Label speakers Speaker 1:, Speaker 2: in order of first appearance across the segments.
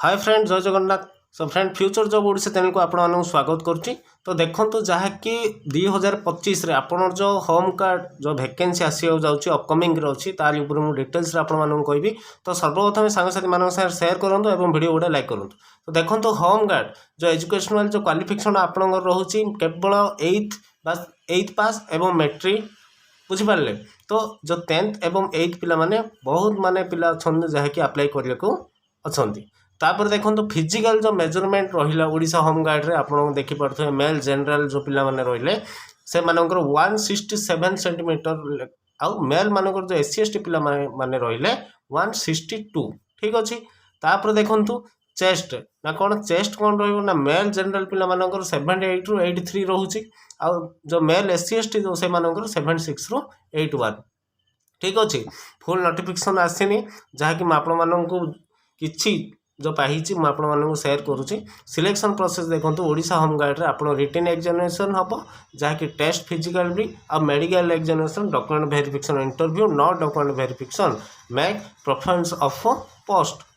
Speaker 1: Hi friend जय Jagannath. So friend future job Odisha channel को आपण स्वागत करुच्ची। तो देखो जहाँकि 2025 आपण जो होम कार्ड जो वैकेंसी आसो जाऊँगी अपकमिंग अच्छी तार ऊपर मुझे डिटेल्स आपको कहबी। तो सर्वप्रथम सांगसाथी मान सेयार करूँ और वीडियो गुड़ा लाइक करूँ। तो देखो होम गार्ड जो एजुकेशनल जो क्वालिफिकेशन आपंकर रोचे केवल 8th पास एवं मैट्रिक बुझिपारे। तो जो 10th एवं 8th पिला माने बहुत माने पिला अच्छा जहाँकि अप्लाई करने को अच्छा। तापर देखो फिजिकल जो मेजरमेंट रहा ओडिशा होम गार्ड रे आपन देखिपे मेल जनरल जो पिला माने रहिले से मानकर 167 सेंटीमीटर आउ मेल मानकर जो SC ST पिला माने रहिले 162 ठीक अच्छी। तापर देखु चेस्ट ना कौन चेस्ट कौन रहा मेल जनरल पिला मानकर 78 ରୁ 83 रोचे आउ जो मेल SC ST जो से मानकर 76 ରୁ 81 ठीक अच्छे। फुल नोटिफिकेशन आसनी जहाँकि मुझे किसी जो पाई मुझे सेयार करुँची। सिलेक्शन प्रोसेस देखो ओडिशा होम गार्ड रे आपन रिटन एग्जामिनेशन हम जहाँकि टेस्ट फिजिकल भी आ medical examination document verification interview not document verification make performance of post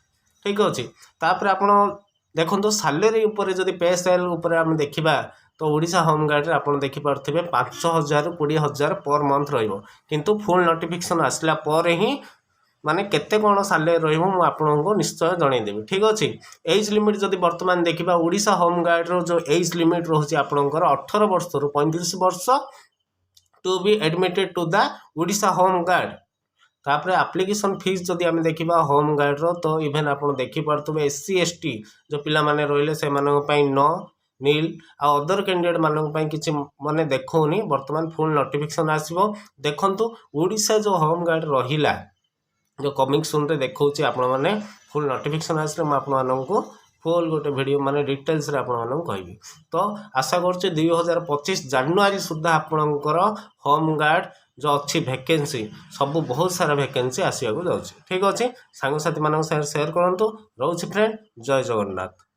Speaker 1: ठीक अच्छे। तापर आपन देखो सैलरी उपर जदि पे स्केल उपर आम देखा तो ओडिशा होम गार्ड रे आपन देखि पारथिबे 5,000 ରୁ 20,000 पर मंथ रहिबो। किंतु फुल नोटिफिकेशन आसला पर ही माने केते कौन सैलरी रहिबो मु आपनको निश्चय जनईदेवी ठीक अच्छे। एज लिमिट जदि वर्तमान देखा ओडिशा होम गार्ड रो जो एज लिमिट रोचे आपनकर 18 वर्ष ରୁ 35 वर्ष to be admitted to the Odisha home guard. तापर एप्लिकेशन फीस जदि आम देखा होम गार्ड रो तो इवेन आप देखिपे SC ST जो पिला माने रहिले से मानक पई नो नील आ अदर कैंडिडेट मानक पई किछि माने देखौनी वर्तमान फुल नोटिफिकेशन आसीबो। देखंतु ओडिशा जो होम गार्ड रहिला जो कमिंग सून रे देखौछि आपण माने फुल नोटिफिकेशन आसले म आपण माननको फुल गोटे वीडियो माने डिटेल्स रे आपण माननको कहबी। तो आशा करछि 2025 जनवरी सुद्धा आपणकर होम गार्ड जो अच्छी वैकेंसी सब बहुत सारा वैकेंसी आसिया को जाउछि ठीक अछि। सांग साथी मानक शेयर करंतु। रहउछि फ्रेंड जय जगन्नाथ।